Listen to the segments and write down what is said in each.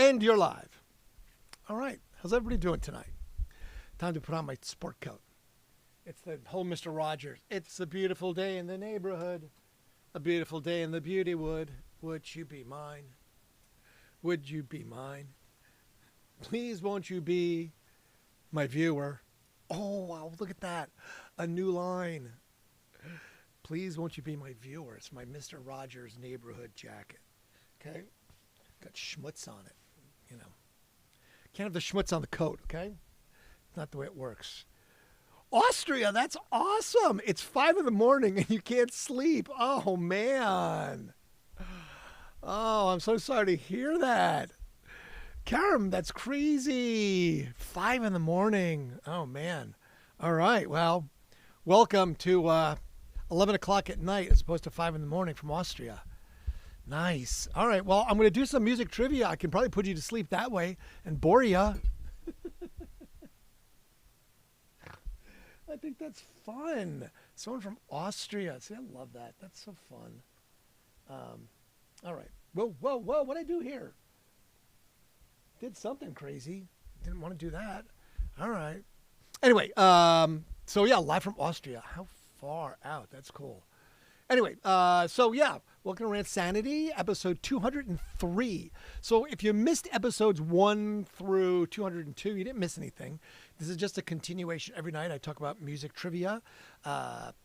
And you're live. All right. How's everybody doing tonight? Time to put on my sport coat. It's the whole Mr. Rogers. It's a beautiful day in the neighborhood. A beautiful day in the beauty wood. Would you be mine? Would you be mine? Please won't you be my viewer? Oh, wow. Look at that. A new line. Please won't you be my viewer? It's my Mr. Rogers neighborhood jacket. Okay? Got schmutz on it, you know. Can't have the schmutz on the coat, okay? Not the way it works. Austria, that's awesome. It's 5 a.m. and you can't sleep. Oh, man. Oh, I'm so sorry to hear that. Karam, that's crazy. 5 a.m. Oh, man. All right, well, welcome to 11 o'clock at night as opposed to 5 a.m. from Austria. Nice. All right. Well, I'm going to do some music trivia. I can probably put you to sleep that way and bore you. I think that's fun. Someone from Austria. See, I love that. That's so fun. All right. Whoa. What'd I do here? Did something crazy. Didn't want to do that. All right. Anyway, so yeah, live from Austria. How far out? That's cool. Anyway, so yeah, welcome to Randsanity, episode 203. So if you missed episodes 1 through 202, you didn't miss anything. This is just a continuation. Every night I talk about music trivia,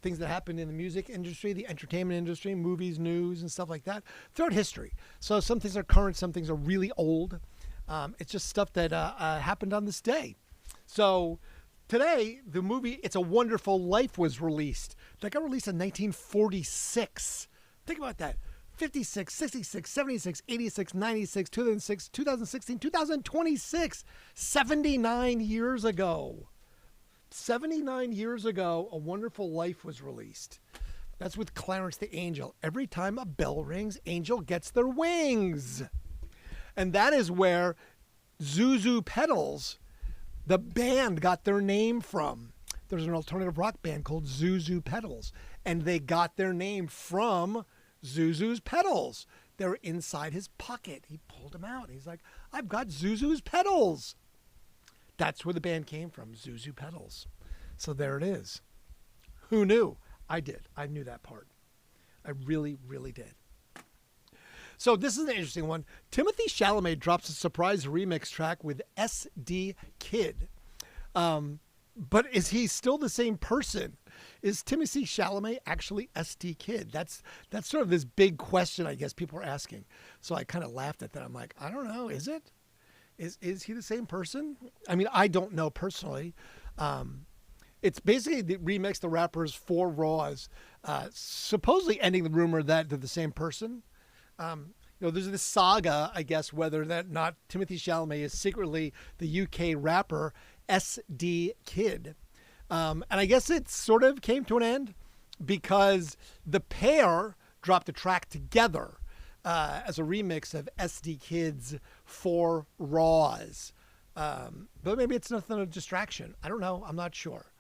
things that happen in the music industry, the entertainment industry, movies, news, and stuff like that throughout history. So some things are current, some things are really old. It's just stuff that happened on this day. So today, the movie It's a Wonderful Life was released. That got released in 1946. Think about that. 56, 66, 76, 86, 96, 2006, 2016, 2026. 79 years ago. 79 years ago, A Wonderful Life was released. That's with Clarence the Angel. Every time a bell rings, Angel gets their wings. And that is where Zuzu Pedals, the band, got their name from. There's an alternative rock band called Zuzu Pedals, and they got their name from Zuzu's pedals. They're inside his pocket. He pulled them out. He's like, I've got Zuzu's pedals. That's where the band came from, Zuzu Pedals. So there it is. Who knew? I did. I knew that part. I really, really did. So this is an interesting one. Timothy Chalamet drops a surprise remix track with SD Kid. But is he still the same person? Is Timothy Chalamet actually SD Kid? That's sort of this big question I guess people are asking. So I kind of laughed at that. I'm like, I don't know. Is it? Is he the same person? I mean, I don't know personally. It's basically the remix the rappers for Raws, supposedly ending the rumor that they're the same person. There's this saga, I guess, whether that not Timothy Chalamet is secretly the UK rapper SD Kid. And I guess it sort of came to an end because the pair dropped a track together as a remix of SD Kid's For Raws. But maybe it's nothing of a distraction. I don't know. I'm not sure.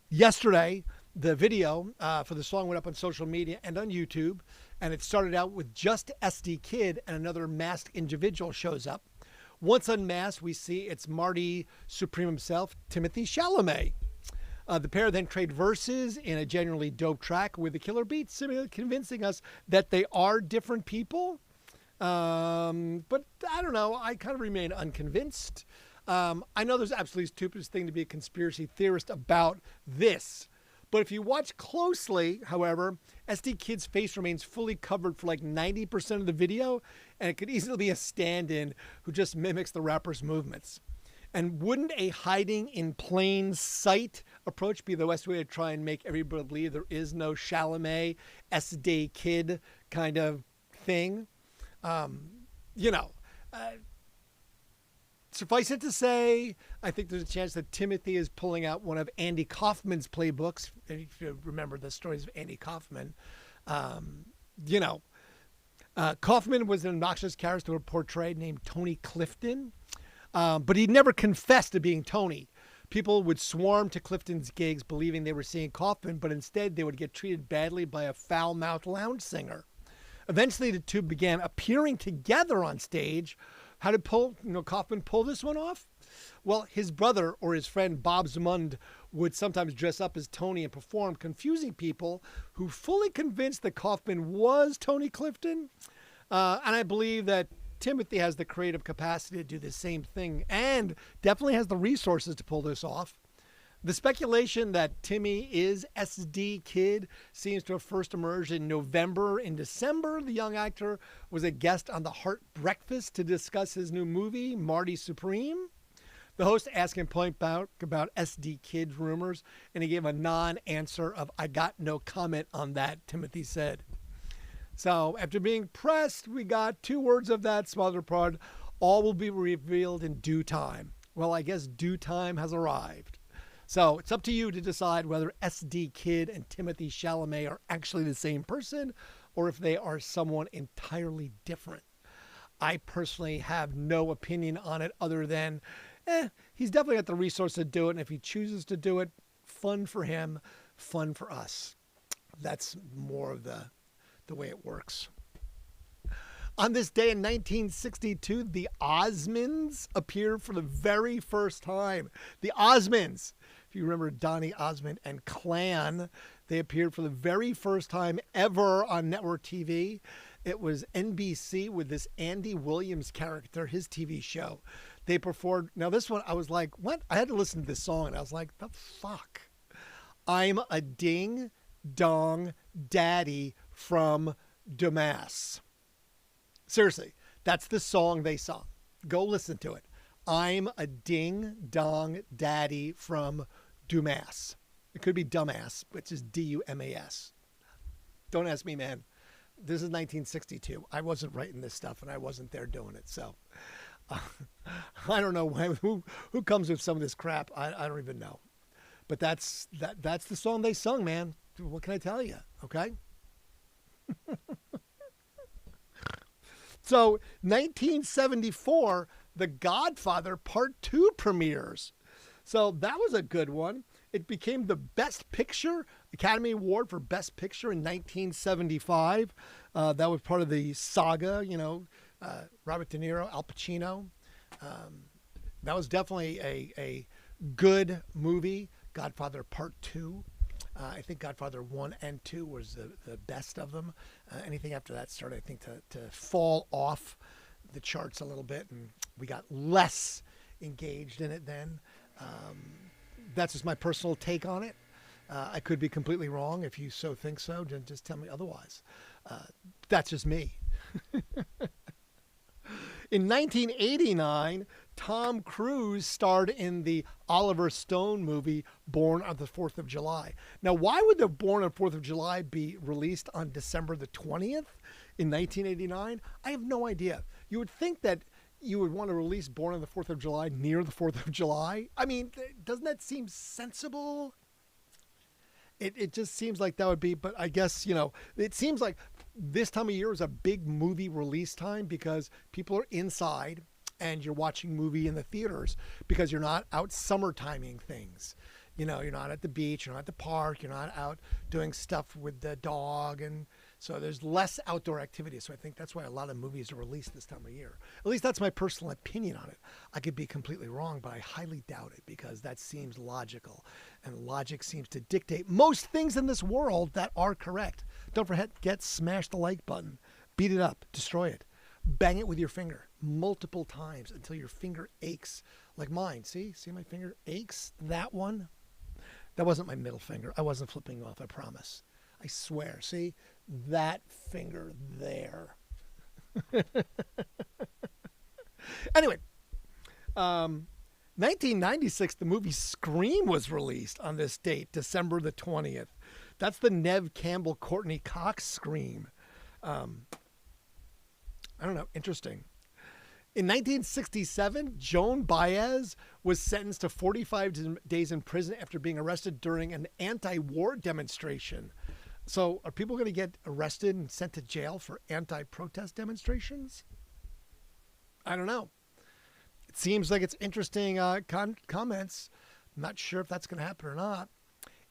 Yesterday, the video for the song went up on social media and on YouTube. And it started out with just SD Kid and another masked individual shows up. Once unmasked, we see it's Marty Supreme himself, Timothy Chalamet. The pair then trade verses in a genuinely dope track with the killer beats, convincing us that they are different people. But I don't know. I kind of remain unconvinced. I know there's absolutely stupidest thing to be a conspiracy theorist about this. But if you watch closely, however, SD Kid's face remains fully covered for like 90% of the video, and it could easily be a stand-in who just mimics the rapper's movements. And wouldn't a hiding in plain sight approach be the best way to try and make everybody believe there is no Chalamet, SD Kid kind of thing? Suffice it to say, I think there's a chance that Timothy is pulling out one of Andy Kaufman's playbooks. If you remember the stories of Andy Kaufman, Kaufman was an obnoxious character portrayed named Tony Clifton, but he never confessed to being Tony. People would swarm to Clifton's gigs believing they were seeing Kaufman, but instead they would get treated badly by a foul-mouthed lounge singer. Eventually, the two began appearing together on stage, How did Kaufman pull this one off? Well, his brother or his friend Bob Zumund would sometimes dress up as Tony and perform, confusing people who fully convinced that Kaufman was Tony Clifton. And I believe that Timothy has the creative capacity to do the same thing and definitely has the resources to pull this off. The speculation that Timmy is SD Kid seems to have first emerged in November. In December, the young actor was a guest on the Heart Breakfast to discuss his new movie, Marty Supreme. The host asked him point blank about SD Kid rumors, and he gave a non-answer of, "I got no comment on that," Timothy said. So after being pressed, we got 2 words of that smothered part. All will be revealed in due time. Well, I guess due time has arrived. So it's up to you to decide whether SD Kid and Timothy Chalamet are actually the same person or if they are someone entirely different. I personally have no opinion on it other than, he's definitely got the resource to do it. And if he chooses to do it, fun for him, fun for us. That's more of the way it works. On this day in 1962, the Osmonds appeared for the very first time. The Osmonds, if you remember Donny Osmond and Clan, they appeared for the very first time ever on network TV. It was NBC with this Andy Williams character, his TV show. They performed. Now this one, I was like, what? I had to listen to this song and I was like, the fuck? I'm a ding dong daddy from Dumas. Seriously, that's the song they sung. Go listen to it. I'm a ding dong daddy from Dumas. It could be dumbass, which is Dumas. Don't ask me, man. This is 1962. I wasn't writing this stuff and I wasn't there doing it. So I don't know who comes with some of this crap. I don't even know. But that's the song they sung, man. What can I tell you? Okay. So 1974, The Godfather Part 2 premieres. So that was a good one. It became the Best Picture, Academy Award for Best Picture in 1975. That was part of the saga, Robert De Niro, Al Pacino. That was definitely a good movie, Godfather Part 2. I think Godfather 1 and 2 was the best of them. Anything after that started, I think, to fall off the charts a little bit, and we got less engaged in it then. That's just my personal take on it. I could be completely wrong. If you so think so, then just tell me otherwise. That's just me. In 1989, Tom Cruise starred in the Oliver Stone movie Born on the 4th of July. Now, why would the Born on the 4th of July be released on December the 20th in 1989? I have no idea. You would think that you would want to release Born on the 4th of July near the 4th of July. I mean, doesn't that seem sensible? It just seems like that would be, but I guess, it seems like this time of year is a big movie release time because people are inside and you're watching movie in the theaters because you're not out summer timing things. You're not at the beach, you're not at the park, you're not out doing stuff with the dog. And so there's less outdoor activity. So I think that's why a lot of movies are released this time of year. At least that's my personal opinion on it. I could be completely wrong, but I highly doubt it because that seems logical. And logic seems to dictate most things in this world that are correct. Don't forget, smash the like button, beat it up, destroy it, bang it with your finger multiple times until your finger aches like mine. See my finger aches? That one? That wasn't my middle finger. I wasn't flipping off, I promise. I swear. See? That finger there. Anyway, 1996, the movie Scream was released on this date, December the 20th. That's the Neve Campbell, Courtney Cox Scream. I don't know. Interesting. In 1967, Joan Baez was sentenced to 45 days in prison after being arrested during an anti-war demonstration. So are people going to get arrested and sent to jail for anti-protest demonstrations? I don't know. It seems like it's interesting comments. I'm not sure if that's going to happen or not.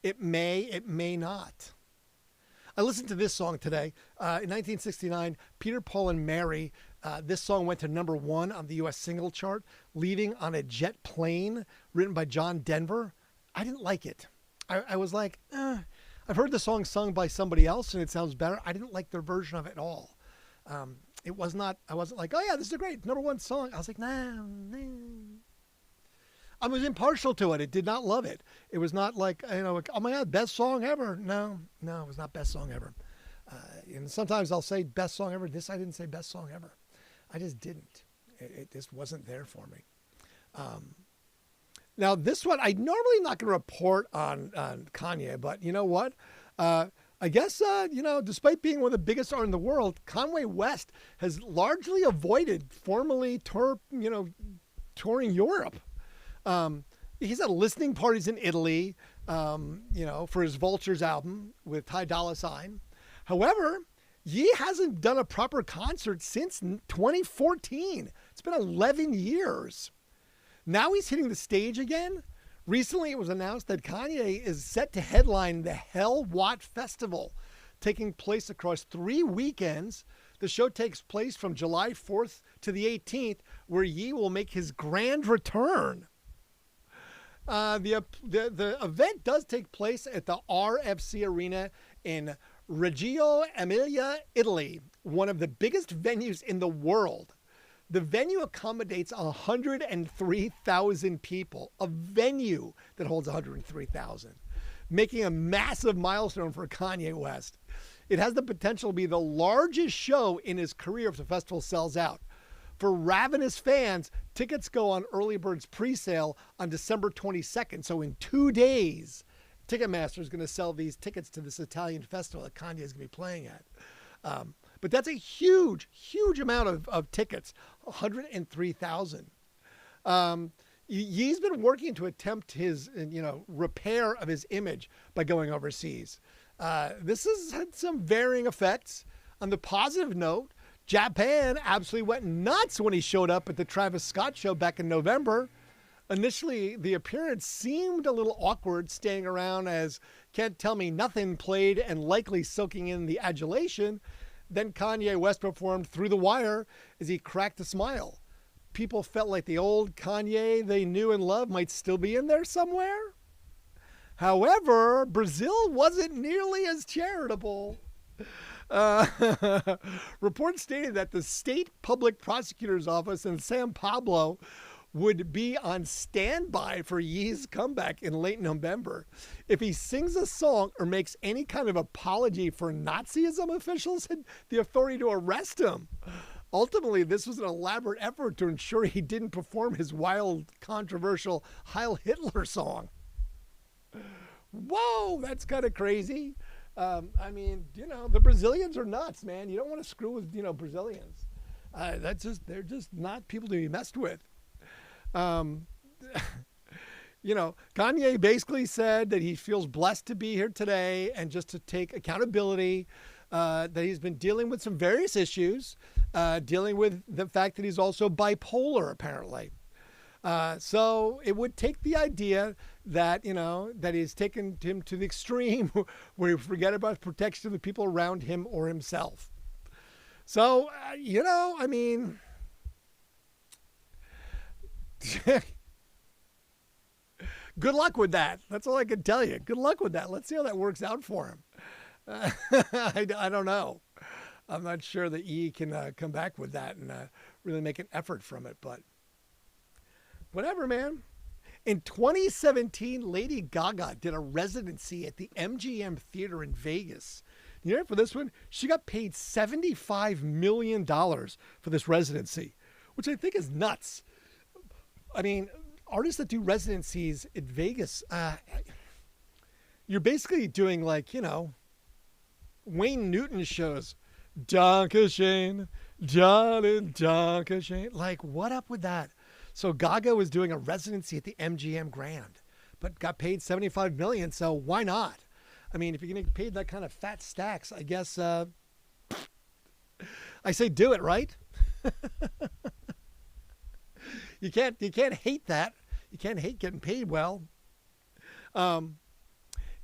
It may not. I listened to this song today. In 1969, Peter, Paul, and Mary, this song went to #1 on the U.S. single chart, Leaving on a Jet Plane, written by John Denver. I didn't like it. I was like, I've heard the song sung by somebody else and it sounds better. I didn't like their version of it at all. I wasn't like, oh yeah, this is a great #1 song. I was like, nah. I was impartial to it. It did not love it. It was not like, like, oh my God, best song ever. No, it was not best song ever. And sometimes I'll say best song ever. This, I didn't say best song ever. I just didn't. It just wasn't there for me. Now this one, I normally not going to report on Kanye, but you know what? I guess, despite being one of the biggest artists in the world, Kanye West has largely avoided formally touring Europe. He's at listening parties in Italy, for his Vultures album with Ty Dolla $ign. However, he hasn't done a proper concert since 2014. It's been 11 years. Now he's hitting the stage again. Recently, it was announced that Kanye is set to headline the Hell Watt Festival, taking place across 3 weekends. The show takes place from July 4th to the 18th, where Ye will make his grand return. The event does take place at the RFC Arena in Reggio Emilia, Italy, one of the biggest venues in the world. The venue accommodates 103,000 people, a venue that holds 103,000, making a massive milestone for Kanye West. It has the potential to be the largest show in his career if the festival sells out. For ravenous fans, tickets go on Early Bird's pre-sale on December 22nd. So in 2 days, Ticketmaster is going to sell these tickets to this Italian festival that Kanye is going to be playing at. But that's a huge, huge amount of tickets, 103,000. He's been working to attempt his, repair of his image by going overseas. This has had some varying effects. On the positive note, Japan absolutely went nuts when he showed up at the Travis Scott show back in November. Initially, the appearance seemed a little awkward, staying around as Can't Tell Me Nothing played and likely soaking in the adulation. Then Kanye West performed Through the Wire as he cracked a smile. People felt like the old Kanye they knew and loved might still be in there somewhere. However, Brazil wasn't nearly as charitable. Reports stated that the state public prosecutor's office in São Paulo would be on standby for Ye's comeback in late November. If he sings a song or makes any kind of apology for Nazism, officials had the authority to arrest him. Ultimately, this was an elaborate effort to ensure he didn't perform his wild, controversial Heil Hitler song. Whoa, that's kind of crazy. The Brazilians are nuts, man. You don't want to screw with, Brazilians. They're just not people to be messed with. Kanye basically said that he feels blessed to be here today and just to take accountability, that he's been dealing with some various issues, dealing with the fact that he's also bipolar, apparently. So it would take the idea that, that he's taken him to the extreme where you forget about protection of the people around him or himself. So, good luck with that. That's all I can tell you. Good luck with that. Let's see how that works out for him. I don't know. I'm not sure that E can come back with that and really make an effort from it, but whatever, man. In 2017, Lady Gaga did a residency at the MGM Theater in Vegas. You know, for this one, she got paid $75 million for this residency, which I think is nuts. I mean, artists that do residencies in Vegas, you're basically doing like, Wayne Newton shows. Dankeschön, John, Dankeschön. Like, what up with that? So Gaga was doing a residency at the MGM Grand, but got paid $75 million. So why not? I mean, if you're going to get paid that kind of fat stacks, I guess I say do it, right? You can't hate that. You can't hate getting paid well. In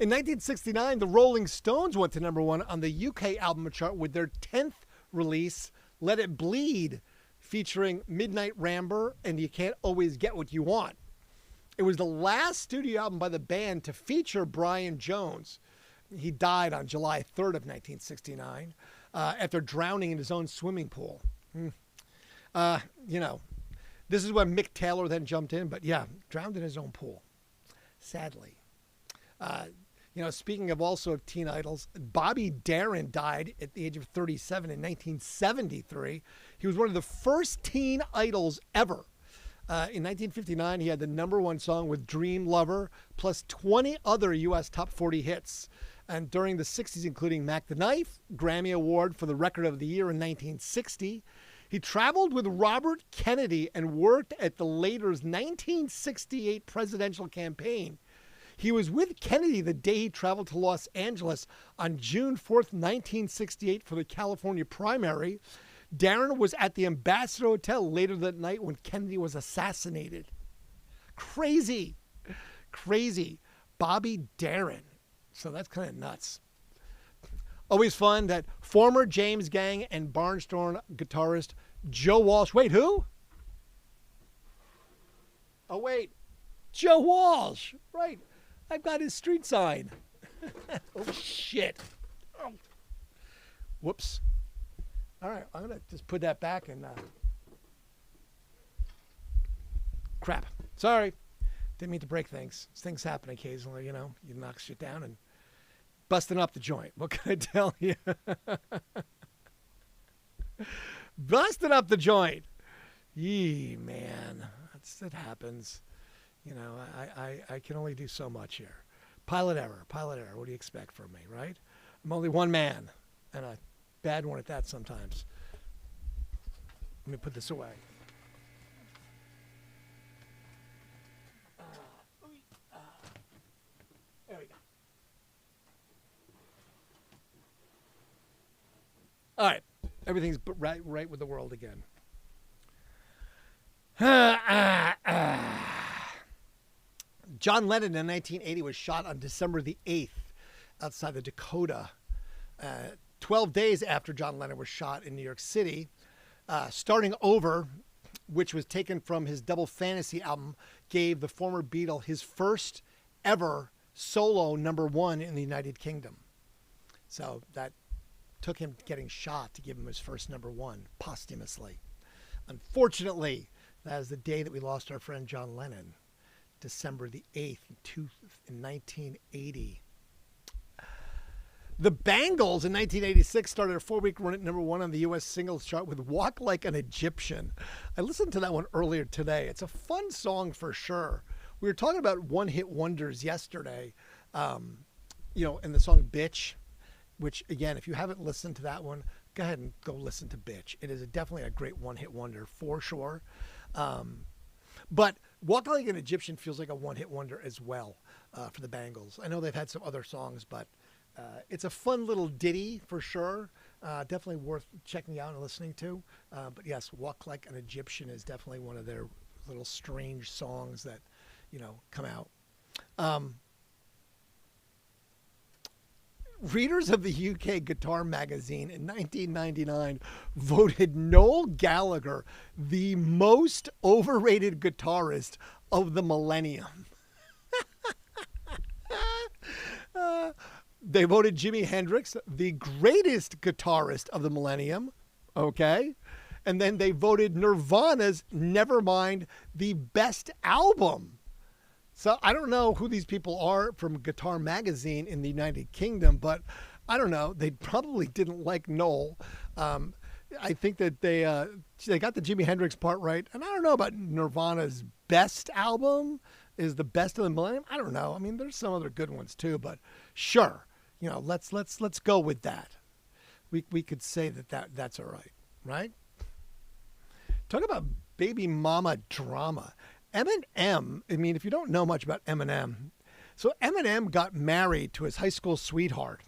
In 1969, the Rolling Stones went to #1 on the UK album chart with their 10th release, Let It Bleed, featuring Midnight Ramber and You Can't Always Get What You Want. It was the last studio album by the band to feature Brian Jones. He died on July 3rd of 1969 after drowning in his own swimming pool. This is when Mick Taylor then jumped in, but yeah, drowned in his own pool, sadly. Speaking of also of teen idols, Bobby Darin died at the age of 37 in 1973. He was one of the first teen idols ever. In 1959, he had the #1 song with Dream Lover, plus 20 other U.S. top 40 hits. And during the 60s, including Mac the Knife, Grammy Award for the Record of the Year in 1960. He traveled with Robert Kennedy and worked at the later's 1968 presidential campaign. He was with Kennedy the day he traveled to Los Angeles on June 4th, 1968 for the California primary. Darin was at the Ambassador Hotel later that night when Kennedy was assassinated. Crazy. Bobby Darin. So that's kind of nuts. Always fun that former James Gang and Barnstorm guitarist Joe Walsh. Wait, who? Oh, wait. Joe Walsh. Right. I've got his street sign. Oh, shit. Oh. Whoops. All right. I'm going to just put that back and... Crap. Sorry. Didn't mean to break things. Things happen occasionally, you knock shit down and busting up the joint. What can I tell you? Busting up the joint. Yee, man. It happens. I can only do so much here. Pilot error. What do you expect from me, right? I'm only one man, and a bad one at that sometimes. Let me put this away. There we go. All right. Everything's right with the world again. John Lennon in 1980 was shot on December the 8th outside the Dakota. 12 days after John Lennon was shot in New York City. Starting Over, which was taken from his Double Fantasy album, gave the former Beatle his first ever solo #1 in the United Kingdom. So that took him getting shot to give him his first #1 posthumously. Unfortunately, that is the day that we lost our friend John Lennon, December the 8th in 1980. The Bangles in 1986 started a 4-week run at #1 on the U.S. singles chart with Walk Like an Egyptian. I listened to that one earlier today. It's a fun song for sure. We were talking about one-hit wonders yesterday, and the song Bitch, which, again, if you haven't listened to that one, go ahead and go listen to Bitch. It is definitely a great one-hit wonder for sure. But Walk Like an Egyptian feels like a one-hit wonder as well for the Bangles. I know they've had some other songs, but it's a fun little ditty for sure. Definitely worth checking out and listening to. But yes, Walk Like an Egyptian is definitely one of their little strange songs that, come out. Readers of the UK Guitar magazine in 1999 voted Noel Gallagher the most overrated guitarist of the millennium. They voted Jimi Hendrix the greatest guitarist of the millennium. Okay. And then they voted Nirvana's Nevermind the best album. So I don't know who these people are from Guitar Magazine in the United Kingdom, but I don't know. They probably didn't like Noel. I think that they got the Jimi Hendrix part right. And I don't know about Nirvana's best album is the best of the millennium. I don't know. I mean, there's some other good ones too, but sure. Let's go with that. We could say that's all right, right? Talk about baby mama drama. Eminem, I mean, if you don't know much about Eminem, so Eminem got married to his high school sweetheart,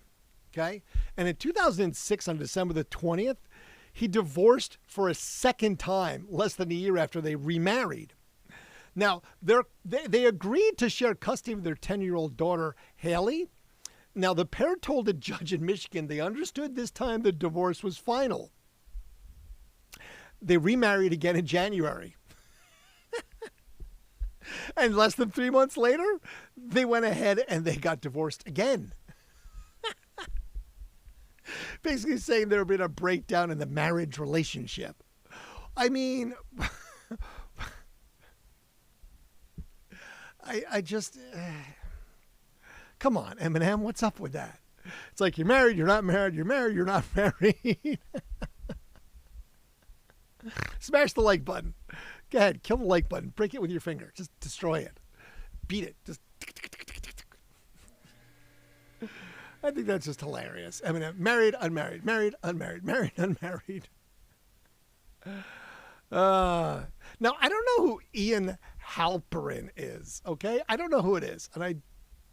okay? And in 2006, on December the 20th, he divorced for a second time, less than a year after they remarried. Now, they agreed to share custody of their 10-year-old daughter, Haley, Now, the pair told a judge in Michigan they understood this time the divorce was final. They remarried again in January. And less than 3 months later, they went ahead and they got divorced again. Basically saying there had been a breakdown in the marriage relationship. I mean, I just, come on, Eminem, what's up with that? It's like you're married, you're not married, you're married, you're not married. Smash the like button. Go ahead, kill the like button. Break it with your finger. Just destroy it. Beat it. Just. I think that's just hilarious. I mean, married, unmarried, married, unmarried, married, unmarried. Now, I don't know who Ian Halperin is, okay? I don't know who it is. And I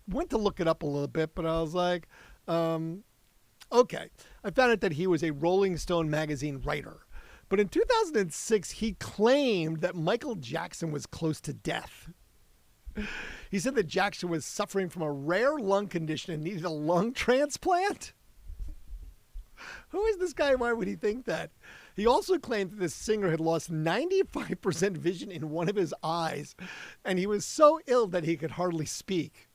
went to look it up a little bit, but I was like, okay. I found out that he was a Rolling Stone magazine writer. But in 2006, he claimed that Michael Jackson was close to death. He said that Jackson was suffering from a rare lung condition and needed a lung transplant. Who is this guy? Why would he think that? He also claimed that the singer had lost 95% vision in one of his eyes, and he was so ill that he could hardly speak.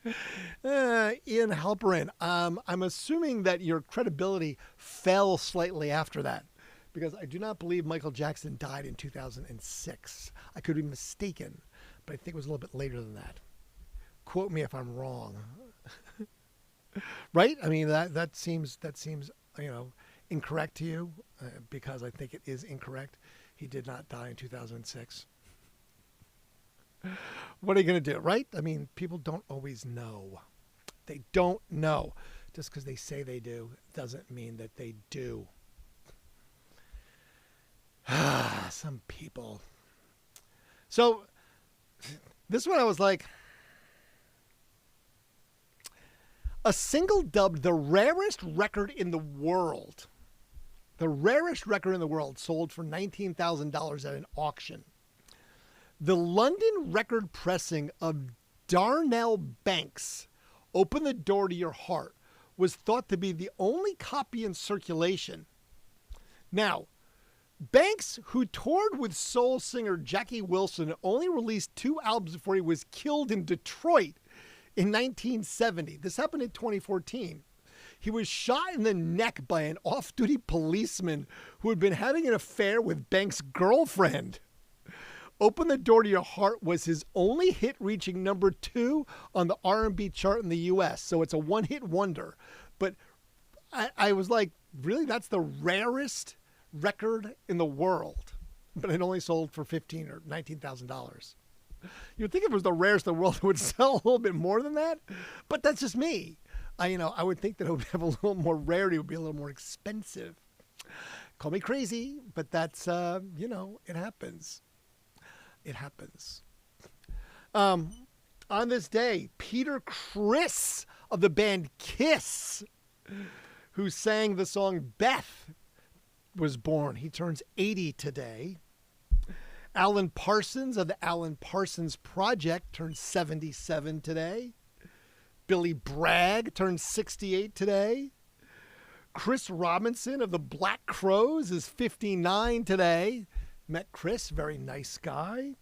Ian Halperin, I'm assuming that your credibility fell slightly after that, because I do not believe Michael Jackson died in 2006. I could be mistaken, but I think it was a little bit later than that. Quote me if I'm wrong. Right? I mean, that seems incorrect to you, because I think it is incorrect. He did not die in 2006. What are you going to do, right? I mean, people don't always know. They don't know. Just because they say they do doesn't mean that they do. Some people. So, this one I was like, a single dubbed the rarest record in the world. The rarest record in the world sold for $19,000 at an auction. The London record pressing of Darnell Banks, Open the Door to Your Heart, was thought to be the only copy in circulation. Now, Banks, who toured with soul singer Jackie Wilson, only released 2 albums before he was killed in Detroit in 1970. This happened in 2014. He was shot in the neck by an off-duty policeman who had been having an affair with Banks' girlfriend. Open the Door to Your Heart was his only hit, reaching number 2 on the R&B chart in the U.S., so it's a one-hit wonder. But I was like, really? That's the rarest record in the world? But it only sold for $15,000 or $19,000. You would think if it was the rarest in the world, it would sell a little bit more than that. But that's just me. I would think that it would have a little more rarity. It would be a little more expensive. Call me crazy, but that's, it happens. It happens. On this day, Peter Criss of the band Kiss, who sang the song Beth, was born. He turns 80 today. Alan Parsons of the Alan Parsons Project turns 77 today. Billy Bragg turns 68 today. Chris Robinson of the Black Crowes is 59 today. Met Chris, very nice guy.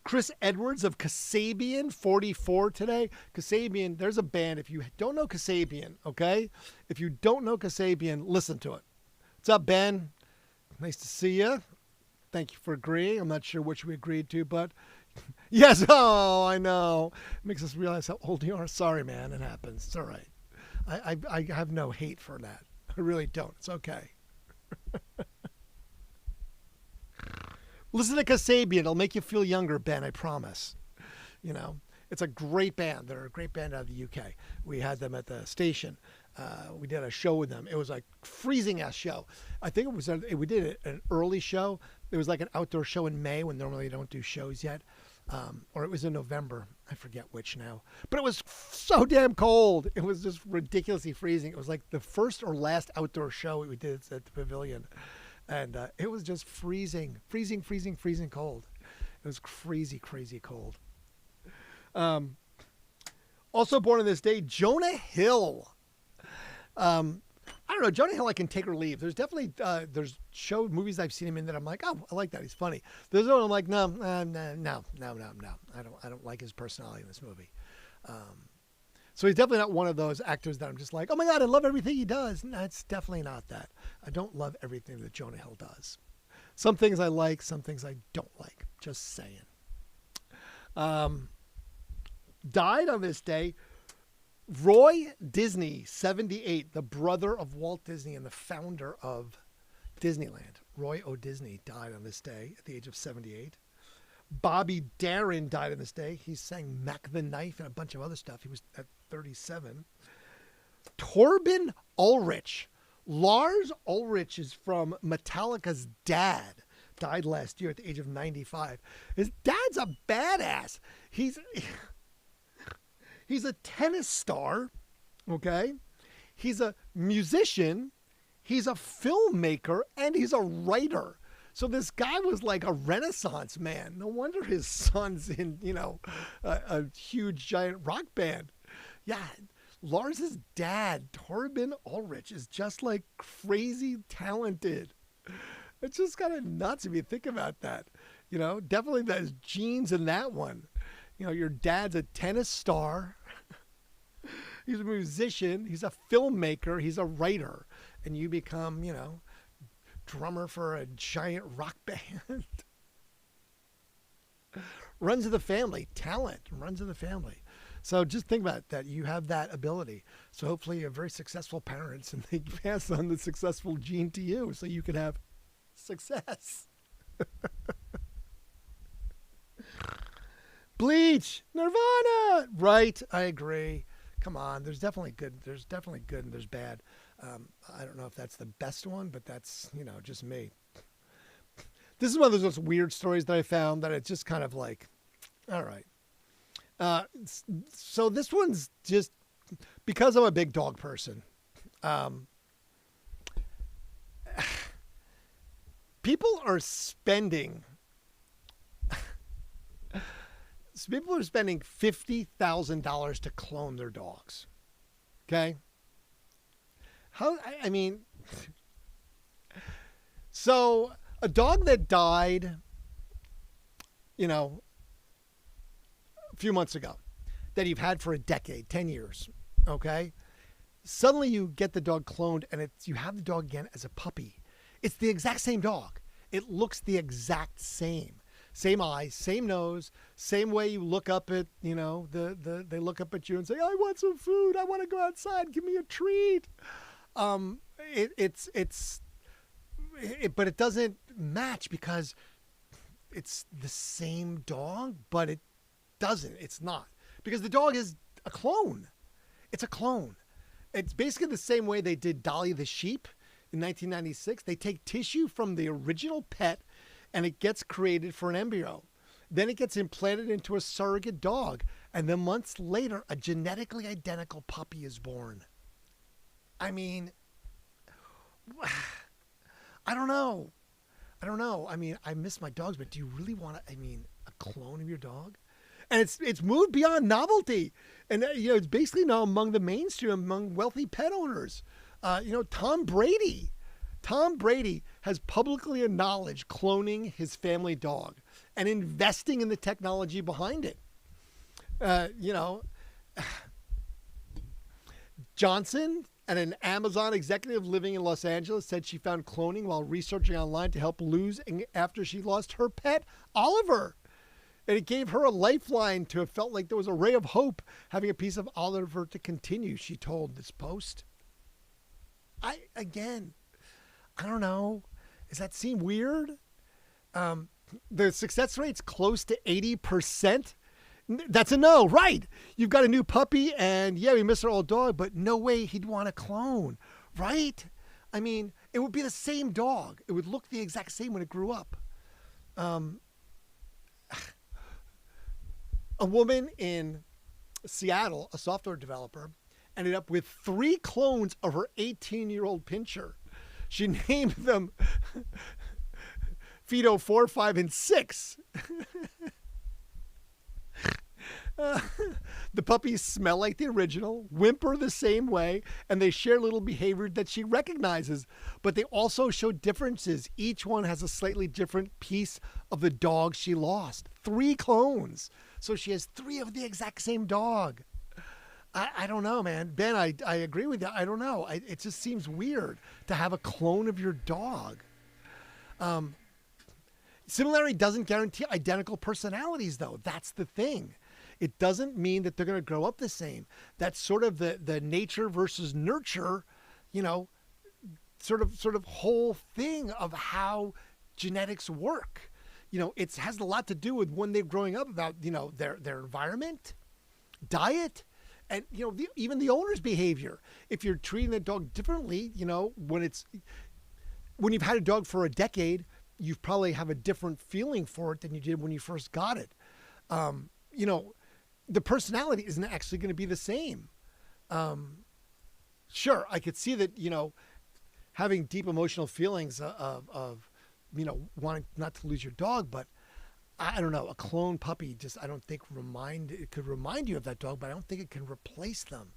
Chris Edwards of Kasabian, 44 today. Kasabian, there's a band. If you don't know Kasabian, okay? If you don't know Kasabian, listen to it. What's up, Ben? Nice to see you. Thank you for agreeing. I'm not sure which we agreed to, but yes. Oh, I know. It makes us realize how old you are. Sorry, man. It happens. It's all right. I have no hate for that. I really don't. It's okay. Listen to Kasabian. It'll make you feel younger, Ben. I promise. It's a great band. They're a great band out of the UK. We had them at the station. We did a show with them. It was like freezing ass show. I think we did an early show. It was like an outdoor show in May when normally they don't do shows yet. Or it was in November. I forget which now. But it was so damn cold. It was just ridiculously freezing. It was like the first or last outdoor show we did at the pavilion. And it was just freezing cold. It was crazy, crazy cold. Also born on this day, Jonah Hill. I don't know, Jonah Hill I can take or leave. There's definitely there's movies I've seen him in that I'm like, oh, I like that. He's funny. There's one I'm like, no. I don't like his personality in this movie. So he's definitely not one of those actors that I'm just like, oh my God, I love everything he does. No, it's definitely not that. I don't love everything that Jonah Hill does. Some things I like, some things I don't like. Just saying. Died on this day, Roy Disney, 78, the brother of Walt Disney and the founder of Disneyland. Roy O. Disney died on this day at the age of 78. Bobby Darin died on this day. He sang Mac the Knife and a bunch of other stuff. He was at 37. Torben Ulrich. Lars Ulrich is from Metallica's dad. Died last year at the age of 95. His dad's a badass. He's a tennis star, okay? He's a musician, he's a filmmaker, and he's a writer. So this guy was like a Renaissance man. No wonder his son's in, a huge giant rock band. Yeah, Lars's dad, Torben Ulrich, is just like crazy talented. It's just kind of nuts if you think about that. Definitely there's genes in that one. Your dad's a tennis star. He's a musician. He's a filmmaker. He's a writer. And you become, drummer for a giant rock band. Runs in the family. Talent runs in the family. So just think about that. You have that ability. So hopefully you have very successful parents and they pass on the successful gene to you so you can have success. Bleach, Nirvana, right? I agree. Come on, there's definitely good and there's bad. I don't know if that's the best one, but that's just me. This is one of those weird stories that I found that it's just kind of like, all right. So this one's just because I'm a big dog person. People are spending $50,000 to clone their dogs. Okay? So a dog that died, a few months ago, that you've had for a decade, 10 years, okay? Suddenly you get the dog cloned and you have the dog again as a puppy. It's the exact same dog. It looks the exact same. Same eyes, same nose, same way you look up at, they look up at you and say, I want some food. I want to go outside. Give me a treat. But it doesn't match because it's the same dog, but it doesn't. It's not. Because the dog is a clone. It's a clone. It's basically the same way they did Dolly the sheep in 1996. They take tissue from the original pet and it gets created for an embryo. Then it gets implanted into a surrogate dog. And then months later, a genetically identical puppy is born. I mean, I don't know. I mean, I miss my dogs, but do you really want a clone of your dog? And it's moved beyond novelty. And, it's basically now among the mainstream, among wealthy pet owners. Tom Brady has publicly acknowledged cloning his family dog and investing in the technology behind it. Johnson and an Amazon executive living in Los Angeles said she found cloning while researching online to help lose after she lost her pet, Oliver. And it gave her a lifeline to have felt like there was a ray of hope having a piece of Oliver to continue, she told this Post. I don't know. Does that seem weird? The success rate's close to 80%. That's a no, right? You've got a new puppy and we miss our old dog, but no way he'd want a clone, right? I mean, it would be the same dog. It would look the exact same when it grew up. A woman in Seattle, a software developer, ended up with 3 clones of her 18-year-old Pinscher. She named them Fido 4, 5, and 6. Uh, the puppies smell like the original, whimper the same way, and they share little behavior that she recognizes. But they also show differences. Each one has a slightly different piece of the dog she lost. 3 clones. So she has 3 of the exact same dog. I don't know, man. Ben, I agree with you. I don't know. It just seems weird to have a clone of your dog. Similarity doesn't guarantee identical personalities, though. That's the thing. It doesn't mean that they're going to grow up the same. That's sort of the nature versus nurture, sort of whole thing of how genetics work. It has a lot to do with when they're growing up about, their environment, diet, and, even the owner's behavior. If you're treating the dog differently, when you've had a dog for a decade, you probably have a different feeling for it than you did when you first got it. The personality isn't actually going to be the same. Sure, I could see that, having deep emotional feelings of wanting not to lose your dog, but I don't know, a clone puppy I don't think it could remind you of that dog, but I don't think it can replace them.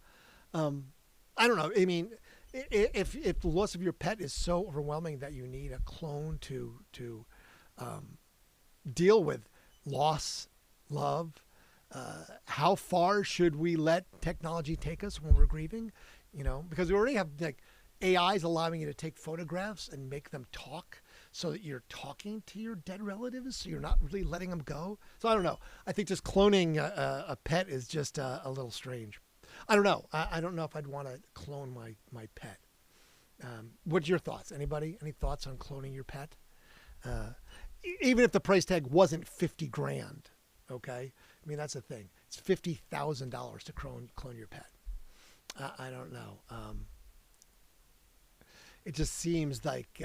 I don't know. I mean, if the loss of your pet is so overwhelming that you need a clone to deal with loss, love, how far should we let technology take us when we're grieving? Because we already have AIs allowing you to take photographs and make them talk so that you're talking to your dead relatives, so you're not really letting them go. So I don't know. I think just cloning a pet is just a little strange. I don't know. I don't know if I'd want to clone my pet. What's your thoughts? Anybody? Any thoughts on cloning your pet? Even if the price tag wasn't $50,000, okay? I mean, that's the thing. It's $50,000 to clone your pet. I don't know. It just seems like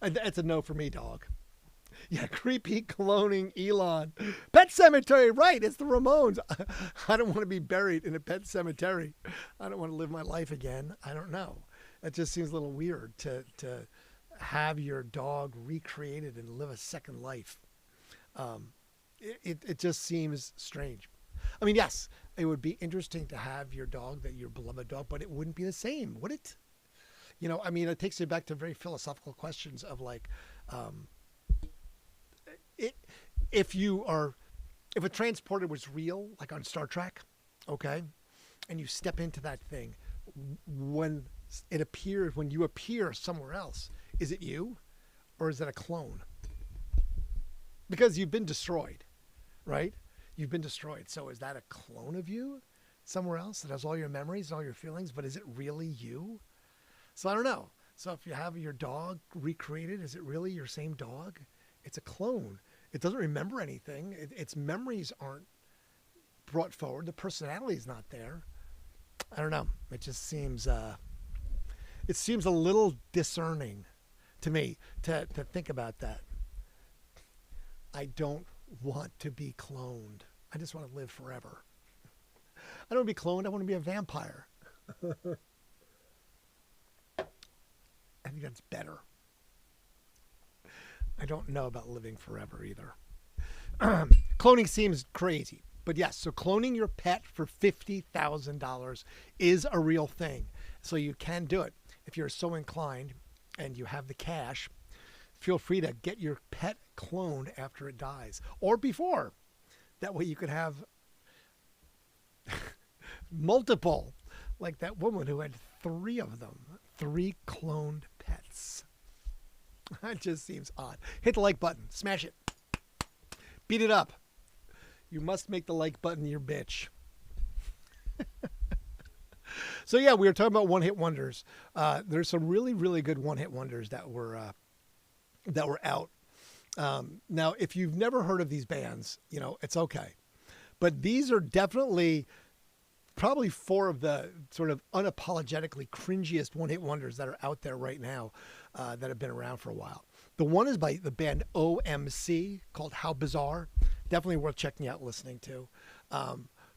it's a no for me, dog. Yeah, creepy cloning Elon. Pet cemetery, right? It's the Ramones. I don't want to be buried in a pet cemetery. I don't want to live my life again. I don't know. It just seems a little weird to have your dog recreated and live a second life. It just seems strange. I mean, yes, it would be interesting to have your dog, your beloved dog, but it wouldn't be the same, would it? I mean, it takes you back to very philosophical questions of if a transporter was real, like on Star Trek, okay, and you step into that thing, when you appear somewhere else, is it you or is it a clone? Because you've been destroyed, right? You've been destroyed. So is that a clone of you somewhere else that has all your memories and all your feelings, but is it really you? So I don't know. So if you have your dog recreated, is it really your same dog? It's a clone. It doesn't remember anything. Its memories aren't brought forward. The personality is not there. I don't know. It just seems a little discerning to me to think about that. I don't want to be cloned. I just want to live forever. I don't want to be cloned. I want to be a vampire. I think that's better. I don't know about living forever either. Cloning seems crazy. But yes, so cloning your pet for $50,000 is a real thing. So you can do it. If you're so inclined and you have the cash, feel free to get your pet cloned after it dies or before. That way you could have multiple, like that woman who had 3 of them, 3 cloned pets. That just seems odd. Hit the like button. Smash it. Beat it up. You must make the like button your bitch. So yeah, we were talking about one-hit wonders. There's some really, really good one-hit wonders that were out. Now, if you've never heard of these bands, it's okay. But these are definitely probably 4 of the sort of unapologetically cringiest one-hit wonders that are out there right now that have been around for a while. The one is by the band OMC called How Bizarre. Definitely worth checking out, listening to.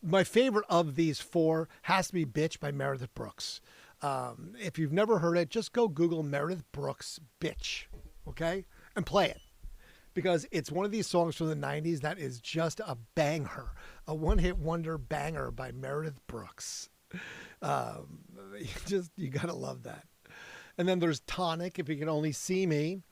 My favorite of these 4 has to be Bitch by Meredith Brooks. If you've never heard it, just go Google Meredith Brooks Bitch, okay? And play it. because it's one of these songs from the 90s that is just a banger, a one-hit wonder banger by Meredith Brooks. You gotta love that. And then there's Tonic, If You Can Only See Me.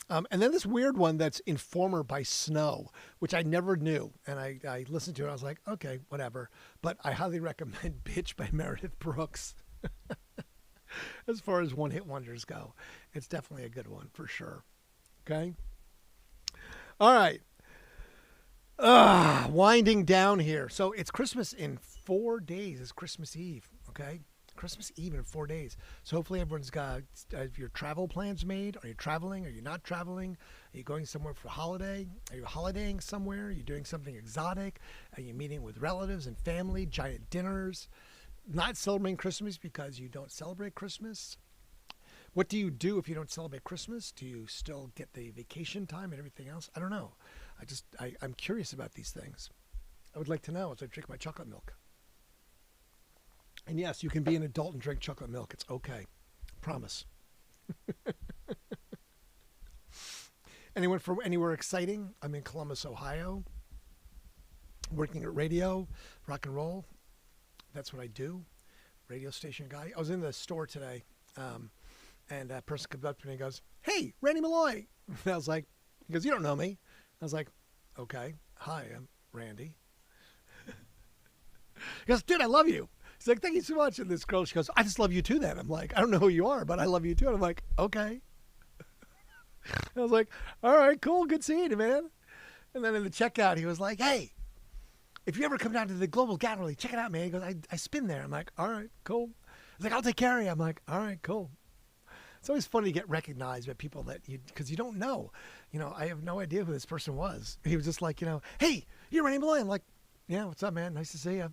And then this weird one that's Informer by Snow, which I never knew. And I listened to it. I was like, okay, whatever. But I highly recommend Bitch by Meredith Brooks. As far as one-hit wonders go, it's definitely a good one for sure. Okay. All right. Winding down here. So it's Christmas in 4 days. It's Christmas Eve. Okay. Christmas Eve in 4 days. So hopefully everyone's got your travel plans made. Are you traveling? Are you not traveling? Are you going somewhere for a holiday? Are you holidaying somewhere? Are you doing something exotic? Are you meeting with relatives and family? Giant dinners? Not celebrating Christmas because you don't celebrate Christmas? What do you do if you don't celebrate Christmas? Do you still get the vacation time and everything else? I don't know. I'm curious about these things. I would like to know as I drink my chocolate milk. And yes, you can be an adult and drink chocolate milk. It's okay. Promise. Anyone from anywhere exciting? I'm in Columbus, Ohio. Working at radio, rock and roll. That's what I do. Radio station guy. I was in the store today, and a person comes up to me and goes, "Hey, Randy Malloy." And I was like, he goes, "You don't know me." I was like, "Okay. Hi, I'm Randy." He goes, "Dude, I love you." He's like, "Thank you so much." And this girl, she goes, "I just love you too then." I'm like, "I don't know who you are, but I love you too." And I'm like, "Okay." I was like, "All right, cool. Good seeing you, man." And then in the checkout, he was like, "Hey, if you ever come down to the Global Gallery, check it out, man." He goes, I spin there. I'm like, "All right, cool." He's like, "I'll take care of you." I'm like, "All right, cool." It's always funny to get recognized by people because you don't know. I have no idea who this person was. He was just like, "Hey, you're Randy Malloy." I'm like, "Yeah, what's up, man? Nice to see you."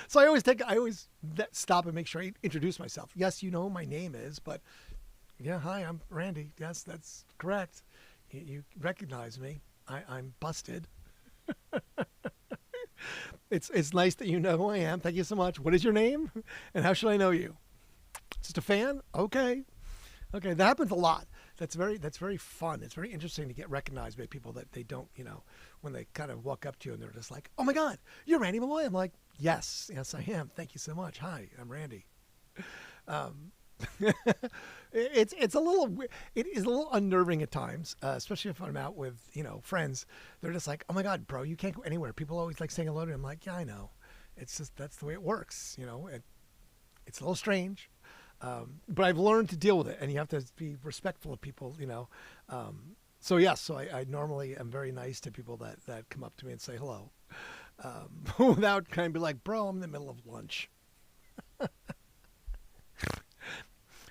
So I always stop and make sure I introduce myself. Yes, you know who my name is, but yeah, hi, I'm Randy. Yes, that's correct. You recognize me. I'm busted. It's nice that you know who I am. Thank you so much. What is your name? And how should I know you? Just a fan? Okay. Okay, that happens a lot. That's very fun. It's very interesting to get recognized by people that they don't, when they kind of walk up to you and they're just like, "Oh my God, you're Randy Malloy." I'm like, yes, I am. Thank you so much. Hi, I'm Randy. It is a little unnerving at times, especially if I'm out with, friends. They're just like, "Oh my God, bro, you can't go anywhere." People always like saying hello to me. I'm like, "Yeah, I know. It's just, that's the way it works. It's a little strange. But I've learned to deal with it, and you have to be respectful of people, So yes, so I normally am very nice to people that come up to me and say hello, without kind of be like, "Bro, I'm in the middle of lunch."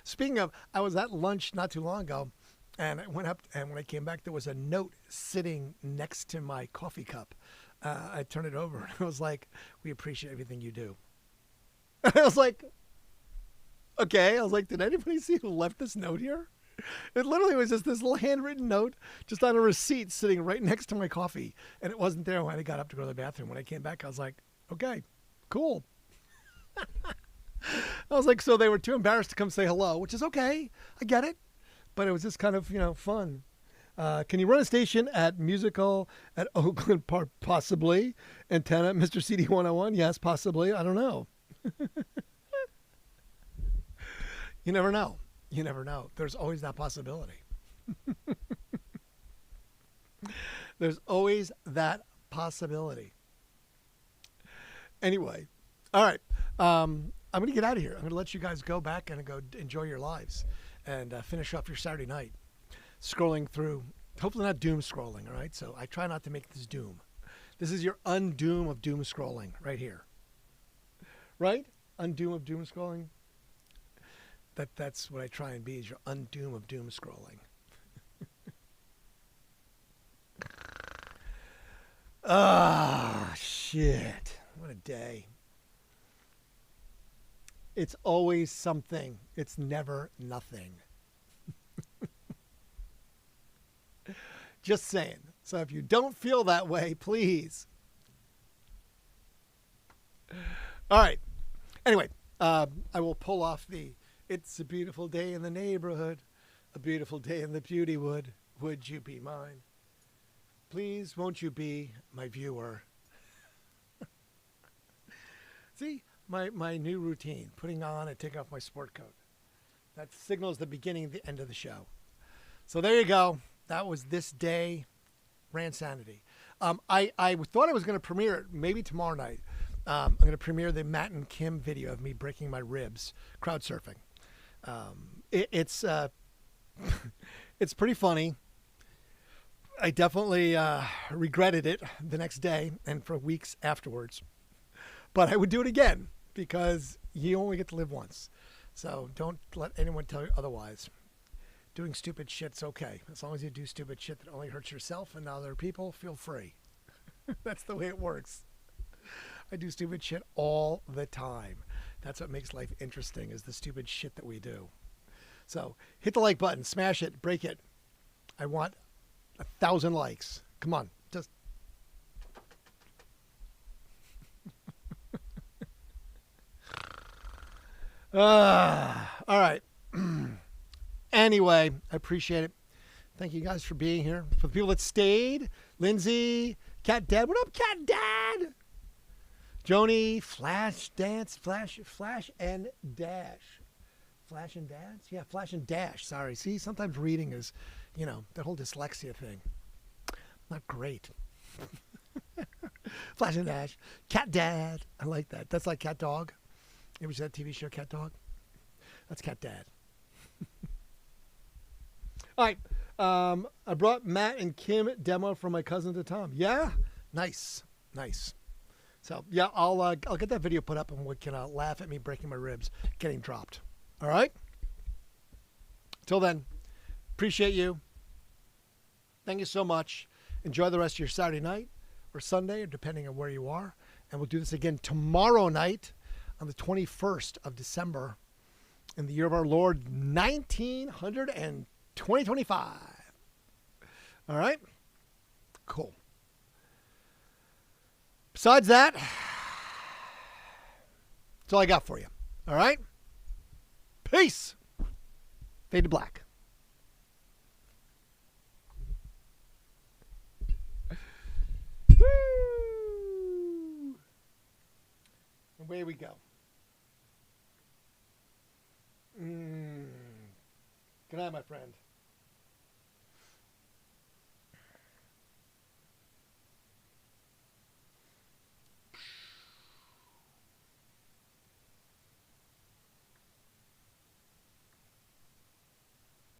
Speaking of, I was at lunch not too long ago, and I went up, and when I came back, there was a note sitting next to my coffee cup. I turned it over, and I was like, "We appreciate everything you do." And I was like, okay. I was like, did anybody see who left this note here? It literally was just this little handwritten note just on a receipt sitting right next to my coffee. And it wasn't there when I got up to go to the bathroom. When I came back, I was like, okay, cool. I was like, so they were too embarrassed to come say hello, which is okay. I get it. But it was just kind of, fun. Can you run a station at Musical at Oakland Park? Possibly. Antenna, Mr. CD 101? Yes, possibly. I don't know. You never know. You never know. There's always that possibility. There's always that possibility. Anyway, all right. I'm going to get out of here. I'm going to let you guys go back and go enjoy your lives and finish off your Saturday night. Scrolling through, hopefully not doom scrolling, all right? So I try not to make this doom. This is your undoom of doom scrolling right here. Right? Undoom of doom scrolling. That's what I try and be, is your undoom of doom scrolling. Shit. What a day. It's always something. It's never nothing. Just saying. So if you don't feel that way, please. All right. Anyway, I will pull off the "It's a beautiful day in the neighborhood, a beautiful day in the beauty wood." would you be mine? Please, won't you be my viewer? See, my new routine, putting on and taking off my sport coat. That signals the beginning and the end of the show. So there you go. That was this day, Randsanity. I thought I was going to premiere it maybe tomorrow night. I'm going to premiere the Matt and Kim video of me breaking my ribs crowd surfing. It's it's pretty funny. I definitely regretted it the next day and for weeks afterwards. But I would do it again because you only get to live once. So don't let anyone tell you otherwise. Doing stupid shit's okay. As long as you do stupid shit that only hurts yourself and other people, feel free. That's the way it works. I do stupid shit all the time. That's what makes life interesting, is the stupid shit that we do. So hit the like button, smash it, break it. I want 1,000 likes. Come on, just. All right. Anyway, I appreciate it. Thank you guys for being here. For the people that stayed, Lindsay, Cat Dad. What up, Cat Dad? Joni, Flash Dance, Flash and Dash. Flash and Dance? Yeah, Flash and Dash. Sorry. See, sometimes reading is, that whole dyslexia thing. Not great. Flash and Dash. Cat Dad. I like that. That's like Cat Dog. You ever see that TV show, Cat Dog? That's Cat Dad. All right. I brought Matt and Kim demo from my cousin to Tom. Yeah? Nice. So, yeah, I'll get that video put up and we can laugh at me breaking my ribs getting dropped. All right? Till then, appreciate you. Thank you so much. Enjoy the rest of your Saturday night or Sunday, or depending on where you are. And we'll do this again tomorrow night on the 21st of December in the year of our Lord, 2025. All right? Cool. Besides that, that's all I got for you. All right? Peace. Fade to black. Woo! Away we go. Good night, my friend.